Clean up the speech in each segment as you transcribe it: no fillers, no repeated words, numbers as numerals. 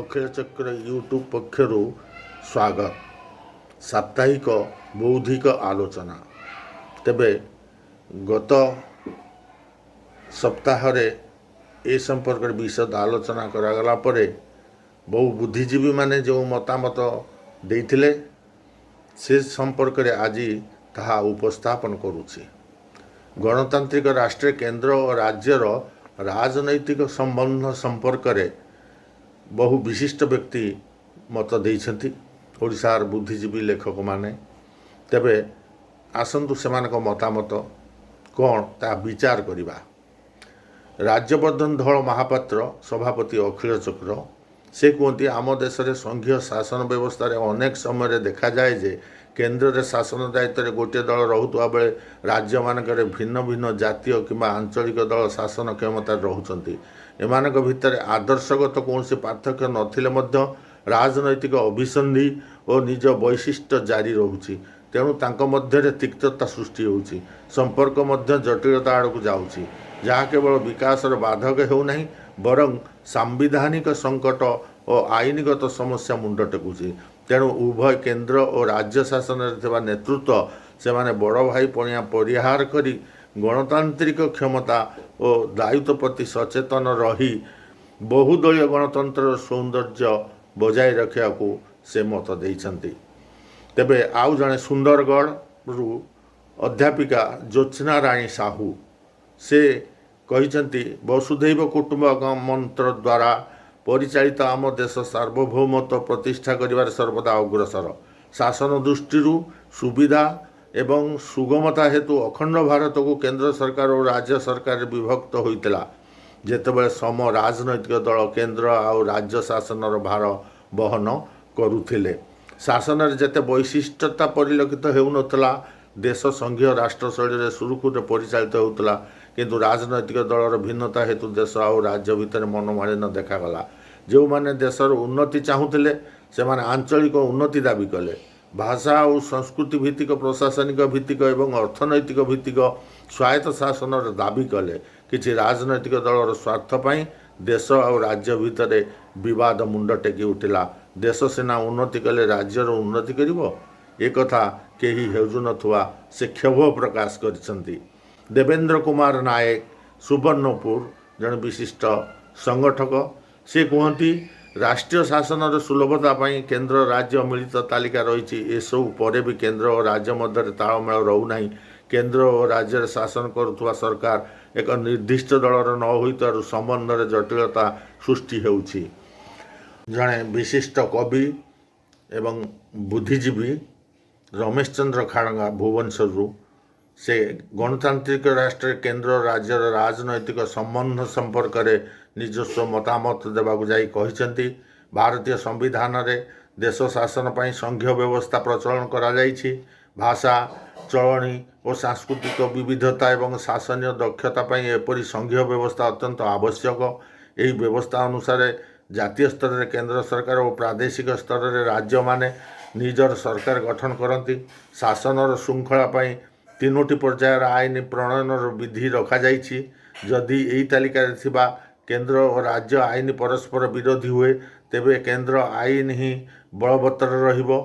अखिल चक्र यूट्यूब पक्षर स्वागत साप्ताहिक बौद्धिक आलोचना तेबे गत सप्ताह ए संपर्क विशद आलोचना करागला परे बहु बुद्धिजीवी माने जो मतामत देइथिले से संपर्क रे आज ताहा उपस्थापन करुछि। गणतांत्रिक राष्ट्र केंद्र और राज्यर राजनैतिक संबंध संपर्क रे बहु विशिष्ट व्यक्ति मत देइछन्ति ओडिशार बुद्धिजीवी लेखक माने। तेबे आसंतु सेमानक मतामत कौन ता विचार करिबा। राज्यवर्धन धल महापात्र सभापति अखिल चक्र से कहते आम देश में संघीय शासन व्यवस्था रे अनेक समय देखा जाए जे केंद्र रे शासन दायित्व रे गोटे दल रहुवा बेले राज्य मानकर भिन्न भिन्न जातीय किंबा आंचलिक दल शासन क्षमता रहुचंती। एमानक भितर आदर्शगत कौन से पार्थक्य नथिले मध्य राजनैतिक अभिसंधि और निज वैशिष्ट्य जारी रहुछि। तेणु तांको मध्य तिक्तता सृष्टि होउछि, संपर्क मध्य जटिलता आड़क जाउछि, जहाँ केवल विकासर बाधक हेउना बरं सांविधानिक संकट और आईनगत समस्या मुंड टेकुछि। तेणु उभय केंद्र और राज्य शासन नेतृत्व से माने बड़ भाई पणिया परिहार करी गणतांत्रिक क्षमता और दायित्व प्रति सचेतन रही बहुदलीय गणतंत्र सौंदर्य बजाय रखा से मत देइछन्ति। तेबे आउ जने सुंदरगढ़ रु अध्यापिका ज्योत्स्ना राणी साहू से कहिछन्ति वसुधैव कुटुंबक मंत्र द्वारा परिचालित आम देश सार्वभौमत्व प्रतिष्ठा करिवार सर्वदा अग्रसर। शासन दृष्टि सुविधा एवं सुगमता हेतु अखंड भारत को केंद्र सरकार और राज्य सरकार विभक्त होइतिला। जेतेबेले सम राजनैतिक दल केंद्र और राज्य शासन भार बहन करुथिले। शासन रे जेते वैशिष्ट्यता परिलक्षित हेउनथला, देश संघीय राष्ट्र शैली सुरुखुर परिचालित होउतला, किंतु राजनैतिक दलर भिन्नता हेतु देश और राज्य भितर मनोमालिन्य देखागला। जो माने देशर उन्नति चाहूले से माने आंचलिक उन्नति दाबी कले। भाषा और संस्कृति भित्तिक प्रशासनिक भित्तिक एवं अर्थनैतिक भित्तिक स्वायत्त शासन दाबी कले। किछि राजनैतिक दलर स्वार्थ पाई देश और राज्य भितर विवाद मुंड टेकी उठिला। देश सेना उन्नति कले राज्यर उन्नति करिवो ए कथा केही हेउजु नथुआ से क्षोभ प्रकाश करिसंती। देवेंद्र कुमार नायक सुवर्णपुर जन विशिष्ट संगठक से कहती राष्ट्रीय शासन सुलभता पाई केंद्र राज्य मिलित तालिका रही। एसबू पर भी केंद्र और राज्य मध्य तालमेल रोना। केंद्र और राज्य शासन करुवा सरकार एक निर्दिष्ट दलर न होइतारु संबंध में जटिलता सृष्टि होउछि। जड़े विशिष्ट कवि एवं बुद्धिजीवी रमेश चंद्र खाड़ंगा भुवनेश्वर से गणतांत्रिक राष्ट्र केंद्र राज्य राजनैतिक संबंध संपर्क में निजस्व मतामत देवाक जाई कहिसेंति। भारतीय संविधान रे देश शासन पाई संघीय व्यवस्था प्रचलन करा जाइछि। भाषा चलणी और सांस्कृतिक विविधता एवं शासनीय दक्षता पाई एपरि संघीय व्यवस्था अत्यंत आवश्यक। यही व्यवस्था अनुसार जातीय स्तर रे केंद्र सरकार और प्रादेशिक स्तर रे राज्य माने निजर सरकार गठन करती। शासन श्रृंखला पाई तीनोटी पर्यायर आईन प्रणयन विधि रखा जाइछि। जदि यही तालिका थिबा केंद्र और राज्य आईन परस्पर विरोधी हुए तेबे केंद्र आईन ही बलवत्तर रहिबो।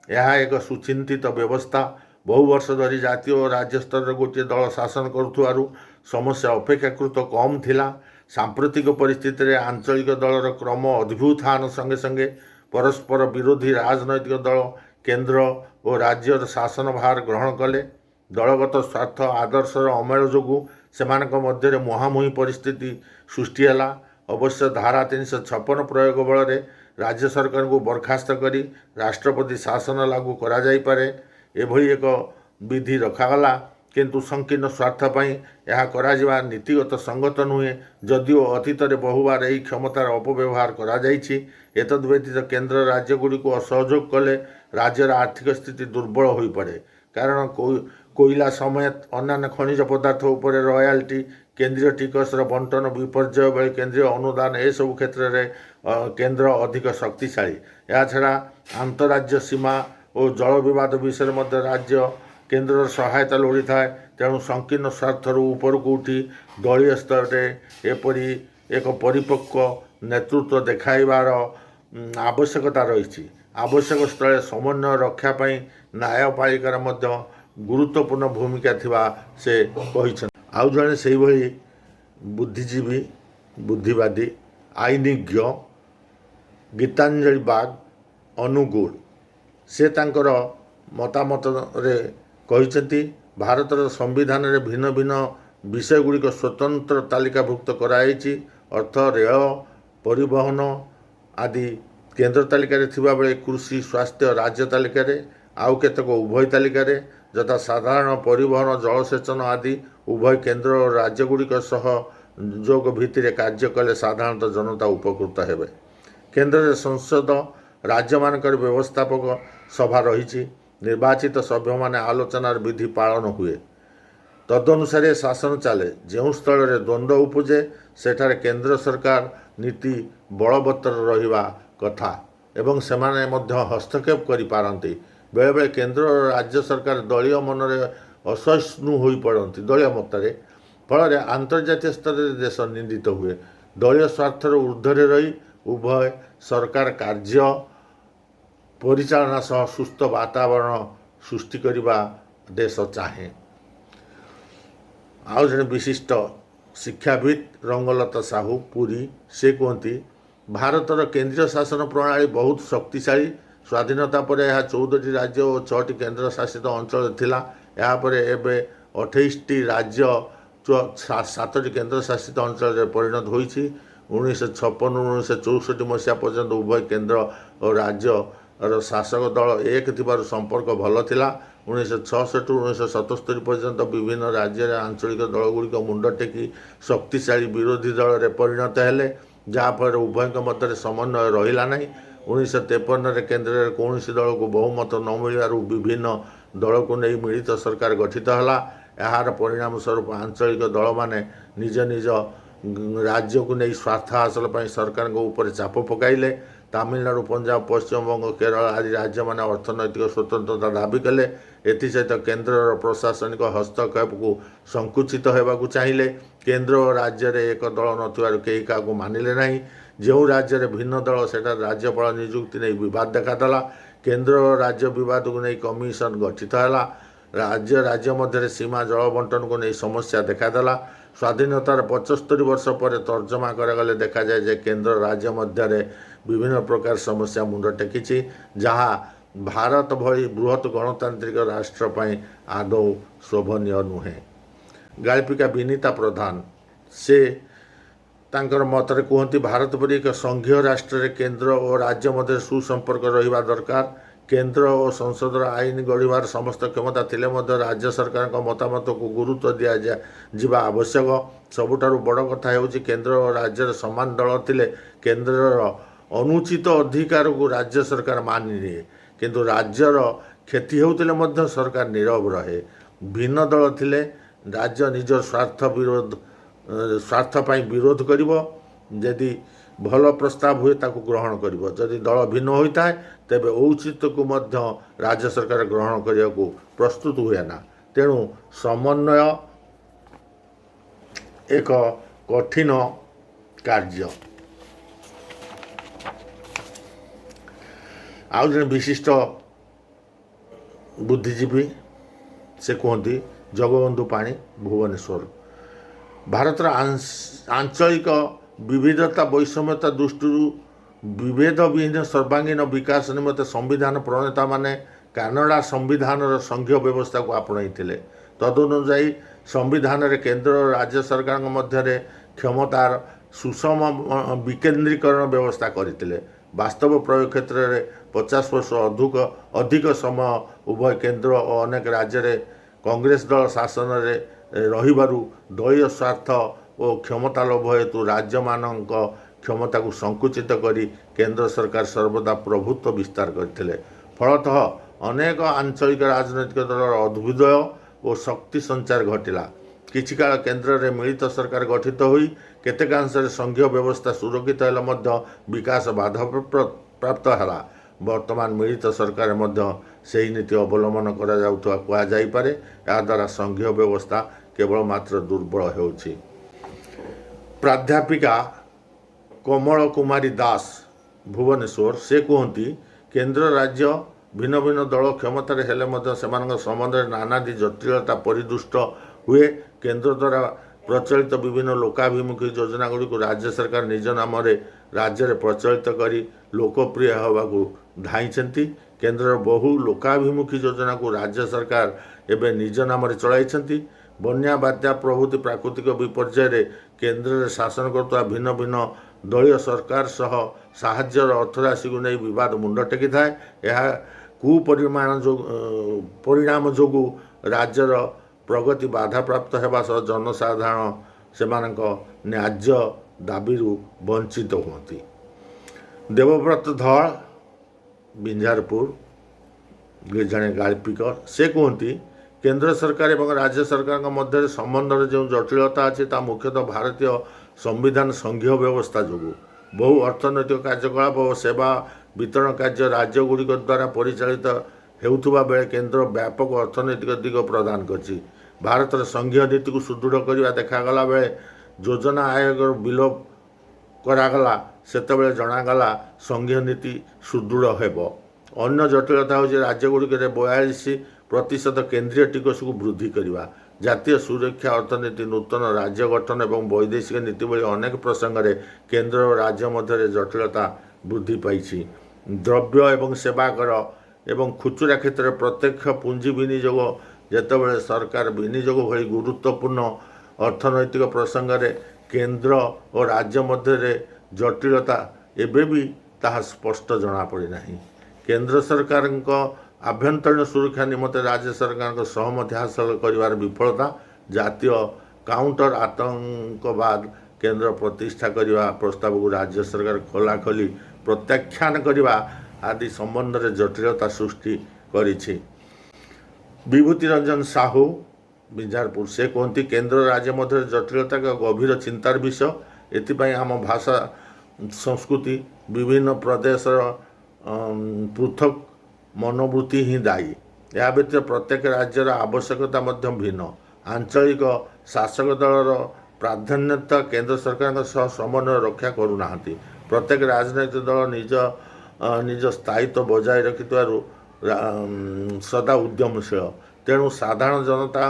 यह एक सुचिंतित व्यवस्था। बहु वर्ष धरी जातीय और राज्य स्तर गोटे दल शासन करुथुवारु समस्या अपेक्षाकृत कम थिला। सांप्रतिक परिस्थिति रे आंचलिक दलर क्रम अद्भुतान संगे संगे परस्पर विरोधी राजनैतिक दल केंद्र और राज्यर शासन भार ग्रहण कले। दलगत स्वार्थ आदर्शर अमेल जोगु सेमानक मध्य मुहांमुही परिस्थिति सृष्टि है। अवश्य धारा 356 प्रयोग बल राज्य सरकार को बर्खास्त करी राष्ट्रपति शासन लागू करा जाई पारे एभली एक विधि रखागला। किंतु संकीर्ण स्वार्थ पाई यह करा नीतिगत संगत नुहे। जदिओ अतीत बहुबार यही क्षमतार अपव्यवहार करा जाइछि। एतद व्यतीत केंद्र राज्य गुड़ी को असहयोग कले राज्यर आर्थिक स्थिति दुर्बल हो पड़े। कारण कोयला समेत अन्य खनिज पदार्थ उपर रॉयल्टी केंद्रीय टिकसर बंटन विपर्यय बेले केंद्रीय अनुदान ए सब क्षेत्र में केंद्र अधिक शक्तिशाली। या छड़ा आंतराज्य सीमा और जल विवाद विषय मध्य राज्य केंद्र सहायता लोड़ी थाए। तेणु संकीर्ण स्वार्थर ऊपर को उठी दलीय स्तर में एपरी एक परिपक्व नेतृत्व देखाइबार ଆବଶ୍ୟକତା ରହିଛି। ଆବଶ୍ୟକ ସ୍ଥଳେ ସମନ୍ୱୟ ରକ୍ଷା ପାଇଁ ନ୍ୟାୟପାଳିକାର ମଧ୍ୟ ଗୁରୁତ୍ୱପୂର୍ଣ୍ଣ ଭୂମିକା ଥିବା ସେ କହିଛନ୍ତି। ଆଉ ଜଣେ ସେଇଭଳି ବୁଦ୍ଧିଜୀବୀ, ବୁଦ୍ଧିବାଦୀ, ଆଇନଜ୍ଞ ଗୀତାଞ୍ଜଳି ବାଗ ଅନୁଗୁଳ, ସେ ତାଙ୍କର ମତାମତରେ କହିଛନ୍ତି ଭାରତର ସମ୍ବିଧାନରେ ଭିନ୍ନ ଭିନ୍ନ ବିଷୟଗୁଡ଼ିକ ସ୍ୱତନ୍ତ୍ର ତାଲିକାଭୁକ୍ତ କରାଯାଇଛି। ଅର୍ଥ, ରେଳ, ପରିବହନ ଆଦି କେନ୍ଦ୍ର ତାଲିକାରେ ଥିବାବେଳେ କୃଷି, ସ୍ୱାସ୍ଥ୍ୟ ରାଜ୍ୟ ତାଲିକାରେ, ଆଉ କେତେକ ଉଭୟ ତାଲିକାରେ, ଯଥା ସାଧାରଣ ପରିବହନ, ଜଳସେଚନ ଆଦି ଉଭୟ କେନ୍ଦ୍ର ଓ ରାଜ୍ୟଗୁଡ଼ିକ ସହ ଯୋଗ ଭିତ୍ତିରେ କାର୍ଯ୍ୟ କଲେ ସାଧାରଣତଃ ଜନତା ଉପକୃତ ହେବେ। କେନ୍ଦ୍ରରେ ସଂସଦ, ରାଜ୍ୟମାନଙ୍କର ବ୍ୟବସ୍ଥାପକ ସଭା ରହିଛି। ନିର୍ବାଚିତ ସଭ୍ୟମାନେ ଆଲୋଚନାର ବିଧି ପାଳନ ହୁଏ। ତଦନୁସାରେ ଶାସନ ଚାଲେ। ଯେଉଁ ସ୍ଥଳରେ ଦ୍ୱନ୍ଦ୍ୱ ଉପୁଜେ ସେଠାରେ କେନ୍ଦ୍ର ସରକାର ନୀତି ବଳବତ୍ତର ରହିବା କଥା ଏବଂ ସେମାନେ ମଧ୍ୟ ହସ୍ତକ୍ଷେପ କରିପାରନ୍ତି। ବେଳେବେଳେ କେନ୍ଦ୍ର ଓ ରାଜ୍ୟ ସରକାର ଦଳୀୟ ମନରେ ଅସହିଷ୍ଣୁ ହୋଇପଡ଼ନ୍ତି ଦଳୀୟ ମତରେ, ଫଳରେ ଆନ୍ତର୍ଜାତୀୟ ସ୍ତରରେ ଦେଶ ନିନ୍ଦିତ ହୁଏ। ଦଳୀୟ ସ୍ୱାର୍ଥର ଊର୍ଦ୍ଧ୍ୱରେ ରହି ଉଭୟ ସରକାର କାର୍ଯ୍ୟ ପରିଚାଳନା ସହ ସୁସ୍ଥ ବାତାବରଣ ସୃଷ୍ଟି କରିବା ଦେଶ ଚାହେଁ। ଆଉ ଜଣେ ବିଶିଷ୍ଟ ଶିକ୍ଷାବିତ୍ ରଙ୍ଗଲତା ସାହୁ, ପୁରୀ, ସେ କୁହନ୍ତି ଭାରତର କେନ୍ଦ୍ରୀୟ ଶାସନ ପ୍ରଣାଳୀ ବହୁତ ଶକ୍ତିଶାଳୀ। ସ୍ୱାଧୀନତା ପରେ ଏହା 14ଟି ରାଜ୍ୟ ଓ 6ଟି କେନ୍ଦ୍ର ଶାସିତ ଅଞ୍ଚଳ ଥିଲା। ଏହାପରେ ଏବେ 28ଟି ରାଜ୍ୟ 7ଟି କେନ୍ଦ୍ର ଶାସିତ ଅଞ୍ଚଳରେ ପରିଣତ ହୋଇଛି। 1956ରୁ 1964 ମସିହା ପର୍ଯ୍ୟନ୍ତ ଉଭୟ କେନ୍ଦ୍ର ଓ ରାଜ୍ୟର ଶାସକ ଦଳ ଏକ ଥିବାରୁ ସମ୍ପର୍କ ଭଲ ଥିଲା। 1966ରୁ 1977 ପର୍ଯ୍ୟନ୍ତ ବିଭିନ୍ନ ରାଜ୍ୟରେ ଆଞ୍ଚଳିକ ଦଳଗୁଡ଼ିକ ମୁଣ୍ଡ ଟେକି ଶକ୍ତିଶାଳୀ ବିରୋଧୀ ଦଳରେ ପରିଣତ ହେଲେ, ଯାହାଫଳରେ ଉଭୟଙ୍କ ମଧ୍ୟରେ ସମନ୍ୱୟ ରହିଲା ନାହିଁ। 1953ରେ କେନ୍ଦ୍ରରେ କୌଣସି ଦଳକୁ ବହୁମତ ନ ମିଳିବାରୁ ବିଭିନ୍ନ ଦଳକୁ ନେଇ ମିଳିତ ସରକାର ଗଠିତ ହେଲା। ଏହାର ପରିଣାମ ସ୍ୱରୂପ ଆଞ୍ଚଳିକ ଦଳମାନେ ନିଜ ନିଜ ରାଜ୍ୟକୁ ନେଇ ସ୍ୱାର୍ଥ ହାସଲ ପାଇଁ ସରକାରଙ୍କ ଉପରେ ଚାପ ପକାଇଲେ। ତାମିଲନାଡୁ, ପଞ୍ଜାବ, ପଶ୍ଚିମବଙ୍ଗ, କେରଳ ଆଦି ରାଜ୍ୟମାନେ ଅର୍ଥନୈତିକ ସ୍ୱତନ୍ତ୍ରତା ଦାବି କଲେ। ଏଥିସହିତ କେନ୍ଦ୍ରର ପ୍ରଶାସନିକ ହସ୍ତକ୍ଷେପକୁ ସଙ୍କୁଚିତ ହେବାକୁ ଚାହିଁଲେ। କେନ୍ଦ୍ର ଓ ରାଜ୍ୟରେ ଏକ ଦଳ ନଥିବାରୁ କେହି କାହାକୁ ମାନିଲେ ନାହିଁ। ଯେଉଁ ରାଜ୍ୟରେ ଭିନ୍ନ ଦଳ ସେଠାରେ ରାଜ୍ୟପାଳ ନିଯୁକ୍ତି ନେଇ ବିବାଦ ଦେଖାଦେଲା। କେନ୍ଦ୍ର ଓ ରାଜ୍ୟ ବିବାଦକୁ ନେଇ କମିଶନ ଗଠିତ ହେଲା। ରାଜ୍ୟ ମଧ୍ୟରେ ସୀମା ଜଳ ବଣ୍ଟନକୁ ନେଇ ସମସ୍ୟା ଦେଖାଦେଲା। ସ୍ୱାଧୀନତାର 75 ବର୍ଷ ପରେ ତର୍ଜମା କରାଗଲେ ଦେଖାଯାଏ ଯେ କେନ୍ଦ୍ର ରାଜ୍ୟ ମଧ୍ୟରେ ବିଭିନ୍ନ ପ୍ରକାର ସମସ୍ୟା ମୁଣ୍ଡ ଟେକିଛି, ଯାହା ଭାରତ ଭଳି ବୃହତ୍ ଗଣତାନ୍ତ୍ରିକ ରାଷ୍ଟ୍ର ପାଇଁ ଆଦୌ ଶୋଭନୀୟ ନୁହେଁ। ଗାଳ୍ପିକା ବିନିତା ପ୍ରଧାନ, ସେ ତାଙ୍କର ମତରେ କୁହନ୍ତି ଭାରତ ପରି ଏକ ସଂଘୀୟ ରାଷ୍ଟ୍ରରେ କେନ୍ଦ୍ର ଓ ରାଜ୍ୟ ମଧ୍ୟରେ ସୁସମ୍ପର୍କ ରହିବା ଦରକାର। କେନ୍ଦ୍ର ଓ ସଂସଦର ଆଇନ ଗଢ଼ିବାର ସମସ୍ତ କ୍ଷମତା ଥିଲେ ମଧ୍ୟ ରାଜ୍ୟ ସରକାରଙ୍କ ମତାମତକୁ ଗୁରୁତ୍ୱ ଦିଆଯିବା ଆବଶ୍ୟକ। ସବୁଠାରୁ ବଡ଼ କଥା ହେଉଛି କେନ୍ଦ୍ର ଓ ରାଜ୍ୟରେ ସମାନ ଦଳ ଥିଲେ କେନ୍ଦ୍ରର ଅନୁଚିତ ଅଧିକାରକୁ ରାଜ୍ୟ ସରକାର ମାନିନିଏ, କିନ୍ତୁ ରାଜ୍ୟର କ୍ଷତି ହେଉଥିଲେ ମଧ୍ୟ ସରକାର ନୀରବ ରହେ। ଭିନ୍ନ ଦଳ ଥିଲେ ରାଜ୍ୟ ନିଜର ସ୍ୱାର୍ଥ ପାଇଁ ବିରୋଧ କରିବ। ଯଦି ଭଲ ପ୍ରସ୍ତାବ ହୁଏ ତାକୁ ଗ୍ରହଣ କରିବ। ଯଦି ଦଳ ଭିନ୍ନ ହୋଇଥାଏ ତେବେ ଔଚିତ୍ୟକୁ ମଧ୍ୟ ରାଜ୍ୟ ସରକାର ଗ୍ରହଣ କରିବାକୁ ପ୍ରସ୍ତୁତ ହୁଏ ନା। ତେଣୁ ସମନ୍ୱୟ ଏକ କଠିନ କାର୍ଯ୍ୟ। ଆଉ ଜଣେ ବିଶିଷ୍ଟ ବୁଦ୍ଧିଜୀବୀ, ସେ କୁହନ୍ତି ଜଗବନ୍ଧୁ ପାଣି, ଭୁବନେଶ୍ୱର, ଭାରତର ଆଞ୍ଚଳିକ ବିବିଧତା ବୈଷମ୍ୟତା ଦୃଷ୍ଟିରୁ ବିଭେଦବିହୀନ ସର୍ବାଙ୍ଗୀନ ବିକାଶ ନିମନ୍ତେ ସମ୍ବିଧାନ ପ୍ରଣେତାମାନେ କାନାଡା ସମ୍ବିଧାନର ସଂଘୀୟ ବ୍ୟବସ୍ଥାକୁ ଆପଣେଇଥିଲେ। ତଦନୁଯାୟୀ ସମ୍ବିଧାନରେ କେନ୍ଦ୍ର ଓ ରାଜ୍ୟ ସରକାରଙ୍କ ମଧ୍ୟରେ କ୍ଷମତାର ସୁଷମ ବିକେନ୍ଦ୍ରୀକରଣ ବ୍ୟବସ୍ଥା କରିଥିଲେ। ବାସ୍ତବ ପ୍ରୟୋଗ କ୍ଷେତ୍ରରେ 50 ବର୍ଷ ଅଧିକ ସମୟ ଉଭୟ କେନ୍ଦ୍ର ଓ ଅନେକ ରାଜ୍ୟରେ କଂଗ୍ରେସ ଦଳ ଶାସନରେ ରହିବାରୁ ଦଳୀୟ ସ୍ୱାର୍ଥ ଓ କ୍ଷମତା ଲୋଭ ହେତୁ ରାଜ୍ୟମାନଙ୍କ କ୍ଷମତାକୁ ସଙ୍କୁଚିତ କରି କେନ୍ଦ୍ର ସରକାର ସର୍ବଦା ପ୍ରଭୁତ୍ୱ ବିସ୍ତାର କରିଥିଲେ। ଫଳତଃ ଅନେକ ଆଞ୍ଚଳିକ ରାଜନୈତିକ ଦଳର ଅଭ୍ୟୁଦୟ ଓ ଶକ୍ତି ସଞ୍ଚାର ଘଟିଲା। କିଛି କାଳ କେନ୍ଦ୍ରରେ ମିଳିତ ସରକାର ଗଠିତ ହୋଇ କେତେକାଂଶରେ ସଂଘୀୟ ବ୍ୟବସ୍ଥା ସୁରକ୍ଷିତ ହେଲେ ମଧ୍ୟ ବିକାଶ ବାଧାପ୍ରାପ୍ତ ହେଲା। ବର୍ତ୍ତମାନ ମିଳିତ ସରକାରରେ ମଧ୍ୟ ସେହି ନୀତି ଅବଲମ୍ବନ କରାଯାଉଥିବା କୁହାଯାଇପାରେ। ଏହାଦ୍ୱାରା ସଂଘୀୟ ବ୍ୟବସ୍ଥା କେବଳ ମାତ୍ର ଦୁର୍ବଳ ହେଉଛି। ପ୍ରାଧ୍ୟାପିକା କମଳ କୁମାରୀ ଦାସ, भुवनेश्वर से कहती केन्द्र राज्य भिन्न भिन्न दल क्षमतार हेले संबंध में नानादी जटिलता परिदुष्ट हुए। केन्द्र द्वारा प्रचलित विभिन्न लोकाभिमुखी योजना गुड़ी को राज्य सरकार निज नाम राज्य में प्रचलित करी लोकप्रिय होगा धाई। केन्द्र बहु लोकाभिमुखी योजना को राज्य सरकार एवं निज नाम चलाई। बन्या बात्या प्रभृति प्राकृतिक विपर्यय केन्द्र में शासन करता भिन्न भिन्न दलीय सरकार सह साहाय्यर अर्थराशि को नहीं विवाद मुंड टेकी थाए। यह परिणाम जोगु राज्यर प्रगति बाधा प्राप्त होगा सह जनसाधारण से न्याज्य दाबी वंचित होती। देवव्रत धल बिंझारपुर जड़े गाल्पिकर से कहती केंद्र सरकार और राज्य सरकार मध्य संबंध जो जटिलता अच्छी मुख्यतः भारतीय संविधान संघीय व्यवस्था जो बहु अर्थनैतिक कार्यकलाप और सेवा वितरण कार्य राज्य गुड़िक द्वारा परिचालित होता बेले केन्द्र व्यापक अर्थनैतिक दिग प्रदान कर भारत संघीय नीति को सुदृढ़ करने देखागला बेले योजना आयोग विलोप करागला सेतबेले जनागला संघीय नीति सुदृढ़ होब। अन्य जटिलता हूँ राज्य गुड़िक 42% केन्द्रीय टिकस को वृद्धि करवा जातीय सुरक्षा अर्थनीति नूतन राज्य गठन और वैदेशिक नीति भली अनेक प्रसंग में केन्द्र और राज्य मध्य जटिलता वृद्धि पाई। द्रव्य एवं सेवा कर एवं खुचुरा क्षेत्र में प्रत्यक्ष पुंजी विनियोग जेतेबेले सरकार विनियोग भली गुरुत्वपूर्ण अर्थनैतिक प्रसंग में केन्द्र और राज्य मध्य जटिलता एबे भी ताहा स्पष्ट जना पड़ना। केन्द्र सरकार आभ्यंतरीण सुरक्षा निमंते राज्य सरकार सहमति हासिल कर विफलता जातीय काउंटर आतंकवाद केन्द्र प्रतिष्ठा करने प्रस्ताव को राज्य सरकार खोलाखोली प्रत्याख्यान करने आदि संबंध में जटिलता सृष्टि करिछि। विभूति रंजन साहू बिंझारपुर से कहती केन्द्र राज्य मध्य जटिलता का गभीर चिंतार विषय। एथिपाई आम भाषा संस्कृति विभिन्न प्रदेश पृथक मनोवृत्ति ही दायी। यह व्यतीत प्रत्येक राज्यर आवश्यकता भिन्न। आंचलिक शासक दलर प्राधान्यता केन्द्र सरकार सह समन्वय रक्षा करूना। प्रत्येक राजनैतिक दल निज निज स्थायित्व बजाय रखि सदा उद्यमशील तेणु साधारण जनता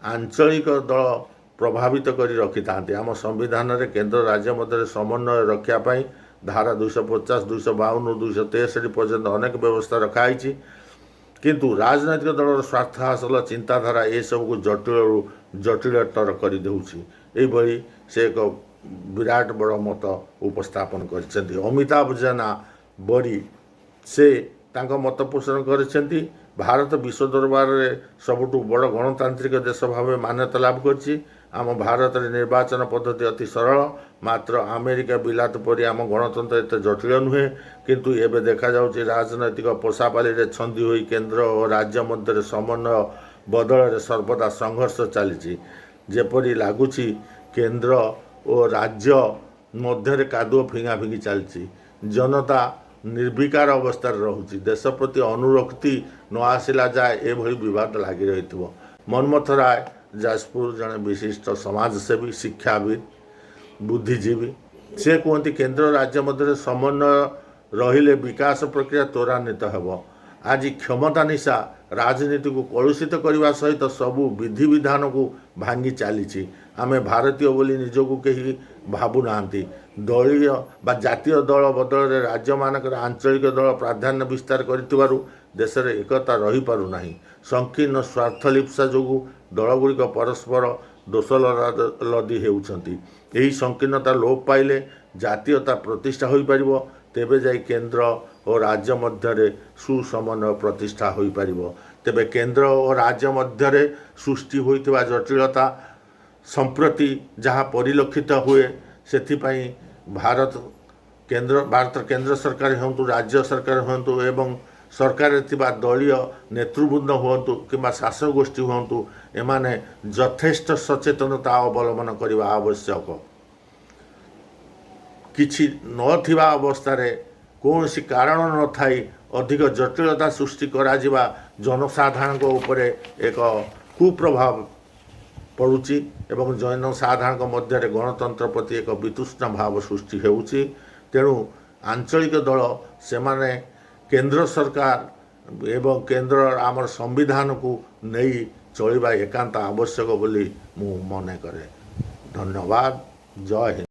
आंचलिक दल प्रभावित कर रखि था। आम संविधान में केन्द्र राज्य मध्य समन्वय रखापी धारा 250, 252, 263 पर्यंत अनेक व्यवस्था रखाई। किंतु राजनैतिक दलर स्वार्थ हासिल चिंताधारा ये सब को जटिलतर कर देउछि। से एक विराट बड़ मत उपस्थापन कर अमिताभ जेना बड़ी से मत पोषण कर भारत विश्व दरबार में सबुठु बड़ गणतांत्रिक देश भाव मान्यता लाभ कर। आम भारत में निर्वाचन पद्धति अति सरल मात्र अमेरिका बिलात परी आम गणतंत्र एत जटिल नुहे। किंतु एबे देखा जाउछि राजनैतिक पोषापाली छंदी होई केन्द्र और राज्य मध्य समन्वय बदल सर्वदा संघर्ष चली जेपरी लगुच केन्द्र और राज्य मध्य कादुओ फिंगा फिंगी चलती जनता निर्विकार अवस्था रोचे देश प्रति अनुरक्ति न आसला जाए एभली विवाद लगी रही। मनमथ राय जाजपुर जड़े विशिष्ट समाजसेवी शिक्षाविद बुद्धिजीवी से कहते केन्द्र राज्य मध्य समन्वय रहिले विकास प्रक्रिया त्वरान्वित हो। आज क्षमता निशा राजनीति को कलुषित करने सहित सबू विधि विधान को भांगी चली। आमे भारतीय बोली निजको कहीं भावुना दलीय बा जातीय दल बदल राज्य मानक आंचलिक दल प्राधान्य विस्तार कर देश में एकता रही पारु नाही। संकीर्ण स्वार्थलिप्सा जो दलगुड़िक परस्पर दोष लदी होउछंती। एही संकीर्णता लोप पाइले जातीयता प्रतिष्ठा हो पारिबो तेबे जाई केन्द्र और राज्य मध्य सुसमन्वय प्रतिष्ठा हो पारिबो। तेबे केन्द्र और राज्य मध्य सृष्टि होइतिबा जटिलता संप्रति जहाँ परिलक्षित हुए सेथिपाई भारत केन्द्र सरकार हूँ राज्य सरकार हूँ एवं सरकार थिबा दलीय नेतृवृंद हूँ कि शासक गोष्ठी हूँ एमाने यथेष्ट सचेतनता अवलंबन करने आवश्यक। किछि नथिबा अवस्था कौन सी कारण न थाई अधिक जटिलता सृष्टि करा जिबा जनसाधारण उपरे एक कुप्रभाव पड़ुची एवं जनसाधारण मध्य गणतंत्र प्रति एक वितृष्ण भाव सृष्टि होउची। तेणु आंचलिक दल से माने केंद्र सरकार एवं केंद्र आमर संविधान को नहीं चलवा एकांत आवश्यक बोली मु मने करे। धन्यवाद। जय हिंद।